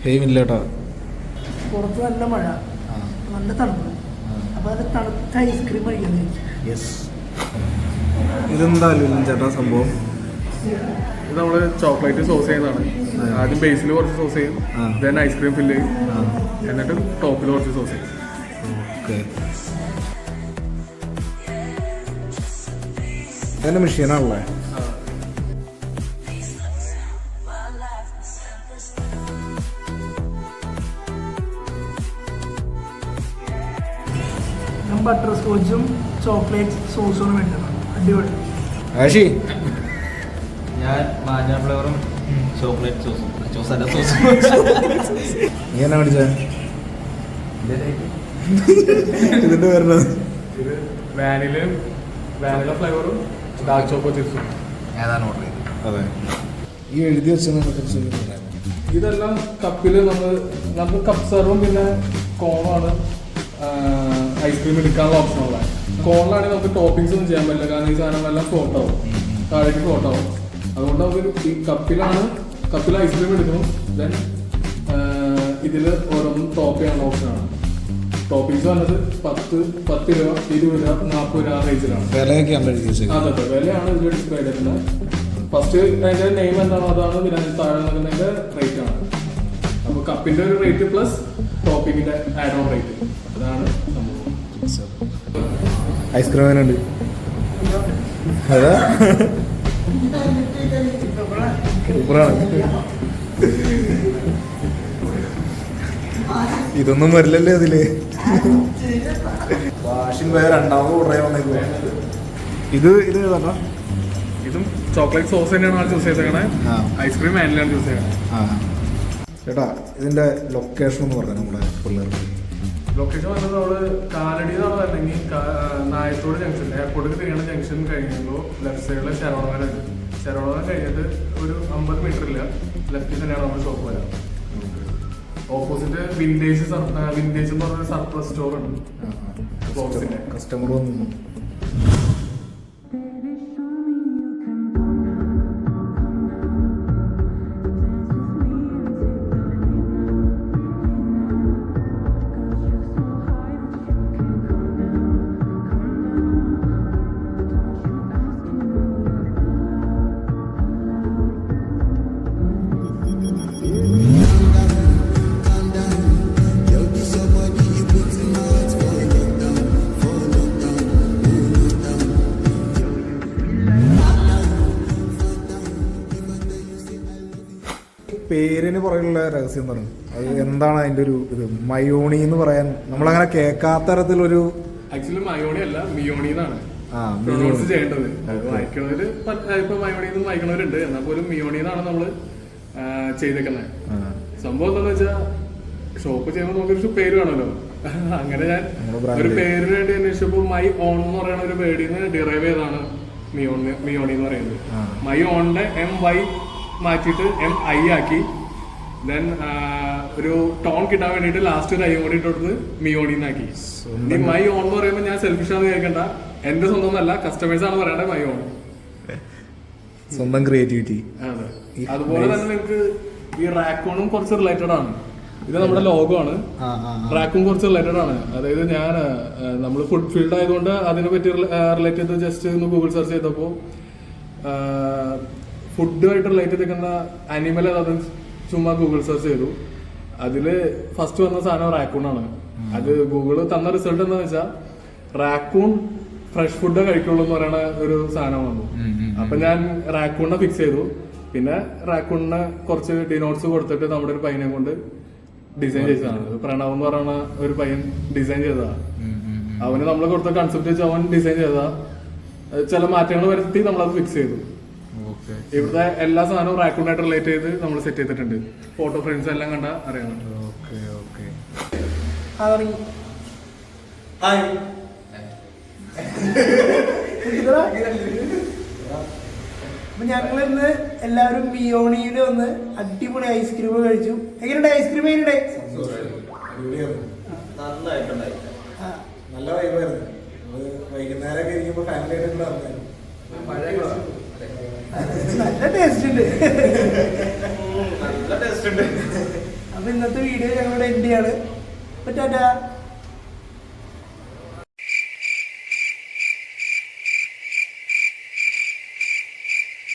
ഹെയ്മില്ല കേട്ടോ. പുറത്ത് നല്ല മഴ, നല്ല തണുപ്പ്. അപ്പോൾ അത് തണുത്ത ഐസ്ക്രീം കഴിക്കാൻ. യെസ്. ഇതെന്തായാലും ചേട്ടാ സംഭവം? ഇത് നമ്മൾ ചോക്ലേറ്റ് സോസ് ചെയ്യുന്നതാണ്. ആദ്യം ബേസിൽ കുറച്ച് സോസ് ചെയ്യും, ദെൻ ഐസ്ക്രീം ഫില്ല് ചെയ്യും, എന്നിട്ട് ടോപ്പിൽ കുറച്ച് സോസ് ചെയ്യും. ഓക്കെ. അതിൻ്റെ മെഷീനാണല്ലേ? ബട്ടർ സ്കോച്ചും ചോക്ലേറ്റ് സോസും വേണ്ടത്. അടിപൊളി. ആഷി, ഞാൻ മാഞ്ഞ ഫ്ലേവറും ചോക്ലേറ്റ് സോസും സോസല്ല സോസും. നീ എന്നാ മേടിച്ചേ? ഇതിന്റെ വരുന്നത് ഇത് വാനില ഫ്ലേവറും ഡാർക്ക് ചോക്കോ ചിപ്സും. ഏതാണ് ഓർഡർ ചെയ്തത്? അതെ. ഈ എഴുതി വെച്ചതിനെ കുറിച്ച് ഇതെല്ലാം കപ്പിൽ നമുക്ക് കപ്പ് സെർവും പിന്നെ കോണാണ് ഐസ്ക്രീം എടുക്കാനുള്ള ഓപ്ഷനുള്ള. കോണിലാണെങ്കിൽ നമുക്ക് ടോപ്പിങ്സ് ഒന്നും ചെയ്യാൻ പറ്റില്ല, കാരണം ഈ സാധനങ്ങളെല്ലാം ഫ്ലോട്ട് ആവും, താഴേക്ക് ഫ്ലോട്ട് ആവും. അതുകൊണ്ട് നമുക്ക് ഈ കപ്പിൽ ഐസ്ക്രീം എടുക്കണം. ദെൻ ഇതിൽ ഓരോന്നും ടോപ്പ് ചെയ്യാനുള്ള ഓപ്ഷനാണ്. ടോപ്പിങ്സ് വന്നത് 10 രൂപ, 20 രൂപ, 40 രൂപ റേഞ്ചിലാണ്. വിലയൊക്കെ എഴുതി വെച്ചത്. അതെ, വിലയാണ് ഇതിൽ ഡിസ്പ്ലേ ചെയ്തിട്ടുള്ളത്. ഫസ്റ്റ് അതിന്റെ നെയിം എന്താണോ അതാണ്, പിന്നെ അതിന് താഴെ നിൽക്കുന്നതിന്റെ റേറ്റ് ആണ്. അപ്പോൾ കപ്പിന്റെ ഒരു റേറ്റ് പ്ലസ് ടോപ്പിങ്ങിന്റെ ആഡ് ഓൺ റേറ്റ്, അതാണ് സംഭവം. ഐസ്ക്രീം എങ്ങനെയുണ്ട്? അതാ സൂപ്പറാണ്. ഇതൊന്നും വരില്ലല്ലേ അതില്. വാഷിംഗ് വേറെ രണ്ടാമത് ഓർഡർ ചെയ്യാൻ വന്നേക്കുക. ഇത് ഏതാ? ഇതും ചോക്ലേറ്റ് സോസ് തന്നെയാണ് ആൾ ചൂസ് ചെയ്തേക്കണേ. ഐസ്ക്രീം വാനിലാണ് ചൂസ് ചെയ്യണേ. ചേട്ടാ, ഇതിന്റെ ലൊക്കേഷൻ എന്ന് പറഞ്ഞാൽ നമ്മുടെ പിള്ളേർക്ക്. ലൊക്കേഷൻ വന്നത് നമ്മള് കാലടി എന്നാണ് അല്ലെങ്കിൽ നായത്തോട് ജംഗ്ഷൻ, എയർപോർട്ടിൽ തിരിയണ ജംഗ്ഷൻ കഴിയുമ്പോൾ ലെഫ്റ്റ് സൈഡില് ശരവണവനുണ്ട്. ശരവണവൻ കഴിഞ്ഞിട്ട് ഒരു 50 മീറ്റർ ഇല്ല, ലെഫ്റ്റിൽ തന്നെയാണ് നമ്മുടെ ഷോപ്പ് വരാം. ഓപ്പോസിറ്റ് വിന്റേജ് എന്ന് പറഞ്ഞ സർപ്ലസ് സ്റ്റോർ ഉണ്ട്. കസ്റ്റമർ വന്നു. പേരിന് പുറകിലുള്ള രഹസ്യം പറഞ്ഞു, അത് എന്താണ് അതിന്റെ ഒരു ഇത്? മയോണി എന്ന് പറയാൻ നമ്മളങ്ങനെ കേൾക്കാത്ത തരത്തിലൊരു. ആക്ച്വലി മയോണി അല്ല, മിയോണി എന്നാണ് ചെയ്യേണ്ടത്. വായിക്കണവര് ഇപ്പൊ മയോണി എന്ന് വായിക്കണവരുണ്ട്, എന്നാൽ പോലും മിയോണി എന്നാണ് നമ്മള് ചെയ്തേക്കുന്നത്. സംഭവം എന്താന്ന് വെച്ചാൽ ഷോപ്പ് ചെയ്യുമ്പോൾ നമുക്കൊരു പേര് വേണമല്ലോ. അങ്ങനെ ഞാൻ ഒരു പേരിന് വേണ്ടി അന്വേഷിച്ചപ്പോൾ മൈ ഓൺ എന്ന് പറയുന്ന ഒരു വേർഡിൽ നിന്ന് ഡിറൈവ് ചെയ്താണ് മിയോണി എന്ന് പറയുന്നത്. മൈ ഓണിന്റെ MY മാറ്റിയിട്ട് MI ആക്കി. ദെൻ ഒരു ടോൺ കിട്ടാൻ വേണ്ടിയിട്ട് ലാസ്റ്റ് ഒരു ഐ കൂടി ഇട്ടെടുത്ത് മിയോണി എന്നാക്കി. ഈ മൈ ഓൺ എന്ന് പറയുമ്പോൾ ഞാൻ സെൽഫിഷാന്ന് കേൾക്കണ്ട, എന്റെ സ്വന്തം അല്ല, കസ്റ്റമേഴ്സ് ആണ് പറയണ്ടത് മൈ ഓൺ. സ്വന്തം ക്രിയേറ്റിവിറ്റി. അതെ. അതുപോലെ തന്നെ നിങ്ങൾക്ക് ഈ റാക്കൂണും കുറച്ച് റിലേറ്റഡ് ആണ്. ഇത് നമ്മുടെ ലോഗോ ആണ്. റാക്കൂൺ കുറച്ച് റിലേറ്റഡ് ആണ്. അതായത് ഞാൻ നമ്മൾ ഫുഡ് ഫീൽഡ് ആയതുകൊണ്ട് അതിനെ പറ്റി റിലേറ്റ് ചെയ്ത് ജസ്റ്റ് ഒന്ന് ഗൂഗിൾ സെർച്ച് ചെയ്തപ്പോൾ ഫുഡുമായിട്ട് റിലേറ്റ് ചെയ്തിരിക്കുന്ന അനിമൽ അത് ചുമ്മാ ഗൂഗിൾ സെർച്ച് ചെയ്തു. അതില് ഫസ്റ്റ് വന്ന സാധനം റാക്കൂണാണ്. അത് ഗൂഗിള് തന്ന റിസൾട്ട് എന്താ വെച്ചാൽ റാക്കൂൺ ഫ്രഷ് ഫുഡ് കഴിക്കുള്ളൂ എന്ന് പറയുന്ന ഒരു സാധനം വന്നു. അപ്പൊ ഞാൻ റാക്കൂണിനെ ഫിക്സ് ചെയ്തു. പിന്നെ റാക്കൂണിന് കുറച്ച് ഡിനോട്ട്സ് കൊടുത്തിട്ട് നമ്മുടെ ഒരു പയ്യനെ കൊണ്ട് ഡിസൈൻ ചെയ്തതാണ്. പ്രണവ് എന്ന് പറയുന്ന ഒരു പയ്യൻ ഡിസൈൻ ചെയ്തതാ. അവന് നമ്മൾ കൊടുത്ത കൺസെപ്റ്റ് വെച്ച് അവൻ ഡിസൈൻ ചെയ്തതാ. ചില മാറ്റങ്ങൾ വരുത്തി നമ്മളത് ഫിക്സ് ചെയ്തു. ഇവിടുത്തെ എല്ലാ സാധനവും റാക്കൂണായിട്ട് റിലേറ്റ് ചെയ്ത് നമ്മൾ സെറ്റ് ചെയ്തിട്ടുണ്ട്. ഫോട്ടോ ഫ്രെയിംസ് എല്ലാം കണ്ട അറിയാം. അപ്പൊ ഞങ്ങളിന്ന് എല്ലാവരും മിയോണിയില് വന്ന് അടിപൊളി ഐസ്ക്രീം കഴിച്ചു. എങ്ങനെയുണ്ട് ഐസ്ക്രീം? എങ്ങനെയുണ്ട്? നല്ല വൈബായിരുന്നു. വൈകുന്നേരമൊക്കെ ഇരിക്കുമ്പോൾ ഫാമിലി ആയിട്ട് നല്ല ടേസ്റ്റ് ഉണ്ട്. അപ്പൊ ഇന്നത്തെ വീഡിയോ ഞങ്ങളുടെ എൻഡ് ചെയ്യാണ്. ടാറ്റാ.